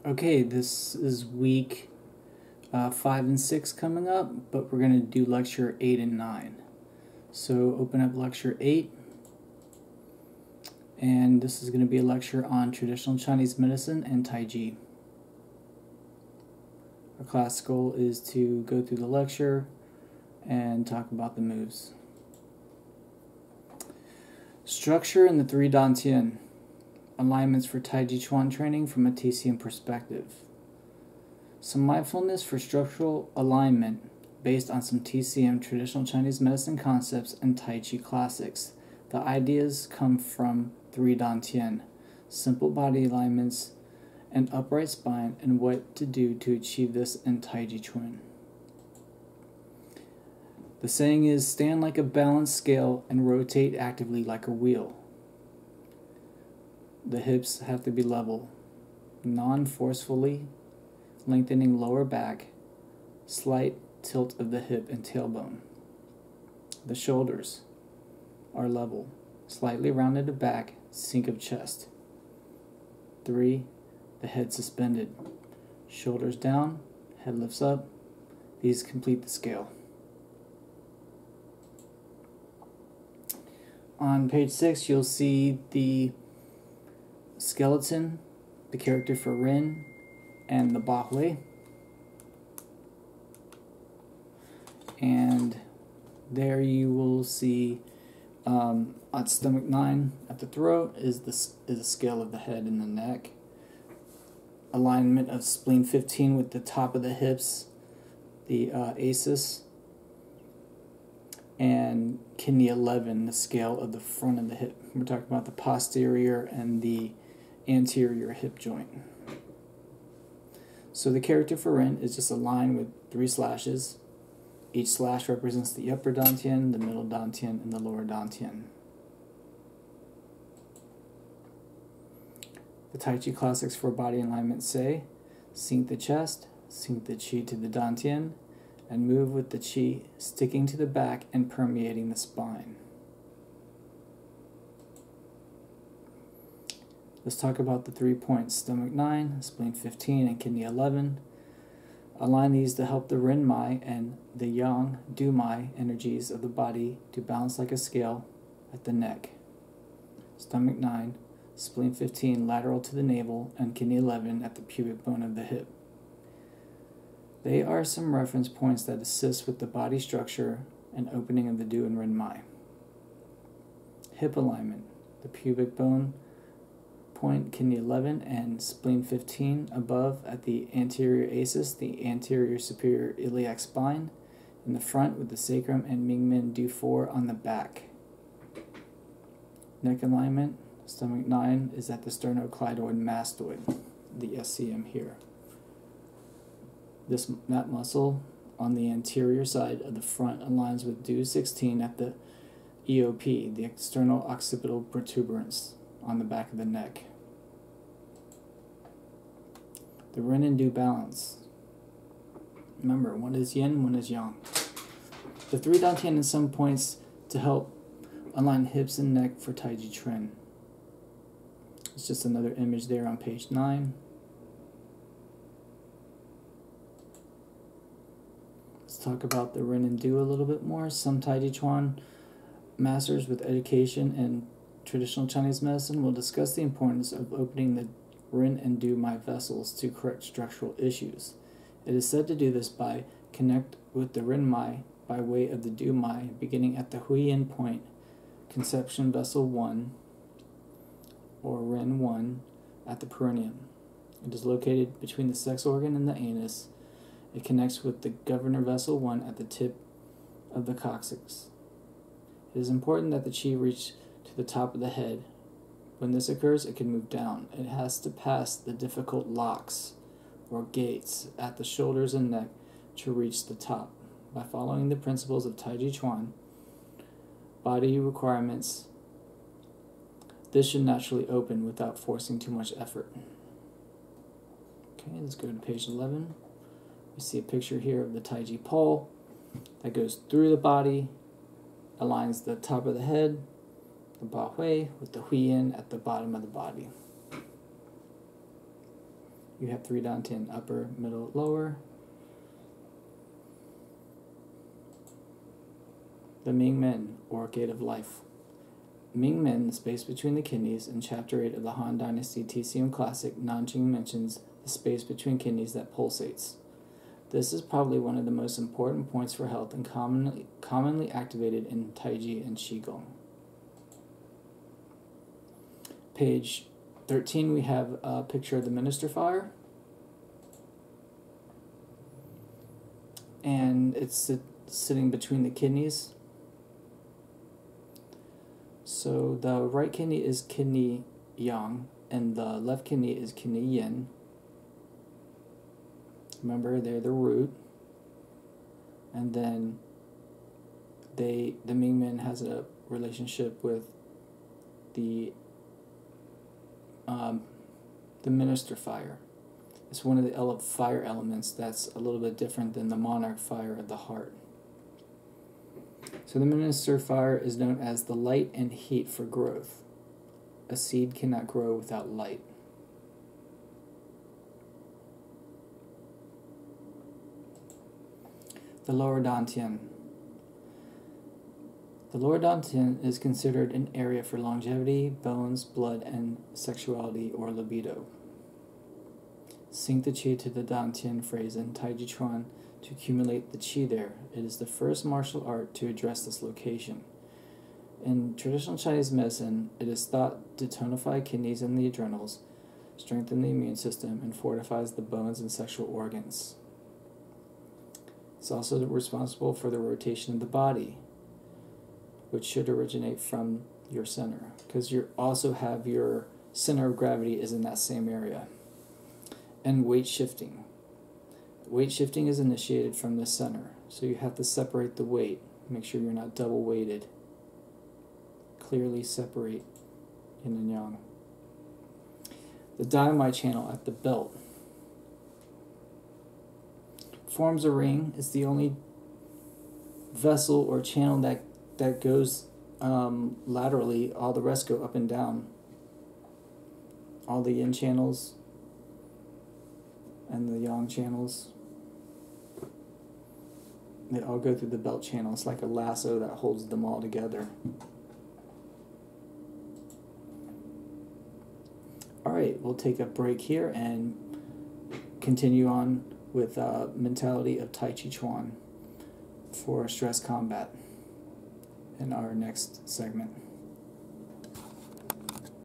Okay, this is week 5 and 6 coming up, but we're going to do lecture 8 and 9. So open up lecture 8, and this is going to be a lecture on traditional Chinese medicine and Tai Chi. Our class goal is to go through the lecture and talk about the moves. Structure in the 3 tien. Alignments for Tai Chi Chuan training from a TCM perspective. Some mindfulness for structural alignment based on some TCM traditional Chinese medicine concepts and Tai Chi classics. The ideas come from 3 tien, simple body alignments, and upright spine, and what to do to achieve this in Tai Chi Chuan. The saying is, stand like a balanced scale and rotate actively like a wheel. The hips have to be level, non-forcefully, lengthening lower back, slight tilt of the hip and tailbone. The shoulders are level, slightly rounded to back, sink of chest. 3. The head suspended, shoulders down, head lifts up. These complete the scale. On page 6, you'll see the skeleton, the character for Ren, and the Ba Hui. And there you will see at stomach 9 at the throat is the scale of the head and the neck. Alignment of spleen 15 with the top of the hips, the ASIS, and kidney 11, the scale of the front of the hip. We're talking about the posterior and the anterior hip joint. So the character for Ren is just a line with 3 slashes. Each slash represents the upper tien, the middle tien, and the lower tien. The Tai Chi classics for body alignment say, sink the chest, sink the chi to the tien, and move with the chi sticking to the back and permeating the spine. Let's talk about the 3 points, stomach 9, spleen 15, and kidney 11. Align these to help the Ren Mai and the Yang Du Mai energies of the body to balance like a scale at the neck. Stomach 9, spleen 15 lateral to the navel, and kidney 11 at the pubic bone of the hip. They are some reference points that assist with the body structure and opening of the Du and Ren Mai. Hip alignment, the pubic bone point, kidney 11, and spleen 15 above at the anterior ASIS, the anterior superior iliac spine, in the front with the sacrum and Mingmen Du 4 on the back. Neck alignment, stomach 9 is at the sternocleidoid mastoid, the SCM here. That muscle on the anterior side of the front aligns with Du 16 at the EOP, the external occipital protuberance, on the back of the neck. The Ren and Du balance. Remember, one is yin, one is yang. The 3 tien in some points to help align hips and neck for Tai Chi Chuan. It's just another image there on page 9. Let's talk about the Ren and Du a little bit more. Some Tai Chi Chuan masters with education in traditional Chinese medicine will discuss the importance of opening the Ren and Du Mai vessels to correct structural issues. It is said to do this by connect with the Ren Mai by way of the Du Mai, beginning at the Huiyin point, conception vessel 1, or Ren 1, at the perineum. It is located between the sex organ and the anus. It connects with the governor vessel 1 at the tip of the coccyx. It is important that the chi reach to the top of the head. When this occurs, it can move down. It has to pass the difficult locks or gates at the shoulders and neck to reach the top. By following the principles of Tai Chi Chuan body requirements, this should naturally open without forcing too much effort. Okay, let's go to page 11. We see a picture here of the Tai Chi pole that goes through the body, aligns the top of the head, the Ba Hui with the Huiyin at the bottom of the body. you have 3 tien: upper, middle, lower. The Ming Men, or Gate of Life. Ming Men, the space between the kidneys. In Chapter 8 of the Han Dynasty TCM Classic, Nanjing mentions the space between kidneys that pulsates. This is probably one of the most important points for health and commonly activated in Tai Chi and Qigong. Page 13, we have a picture of the minister fire. And it's sitting between the kidneys. So the right kidney is kidney yang, and the left kidney is kidney yin. Remember, they're the root. And then the Ming Men has a relationship with the minister fire. It's one of the fire elements that's a little bit different than the monarch fire of the heart. So the minister fire is known as the light and heat for growth. A seed cannot grow without light. The lower tien. The lower tien is considered an area for longevity, bones, blood, and sexuality or libido. Sink the qi to the tien phrase in Tai Chi Chuan to accumulate the qi there. It is the first martial art to address this location. In traditional Chinese medicine, it is thought to tonify kidneys and the adrenals, strengthen the immune system, and fortifies the bones and sexual organs. It's also responsible for the rotation of the body, which should originate from your center, because you also have your center of gravity is in that same area. And weight shifting. Weight shifting is initiated from the center, so you have to separate the weight. Make sure you're not double weighted. Clearly separate yin and yang. The dynamite channel at the belt forms a ring. It's the only vessel or channel that goes laterally. All the rest go up and down. All the yin channels and the yang channels, they all go through the belt channel. It's like a lasso that holds them all together. Alright, we'll take a break here and continue on with mentality of Tai Chi Chuan for stress combat in our next segment.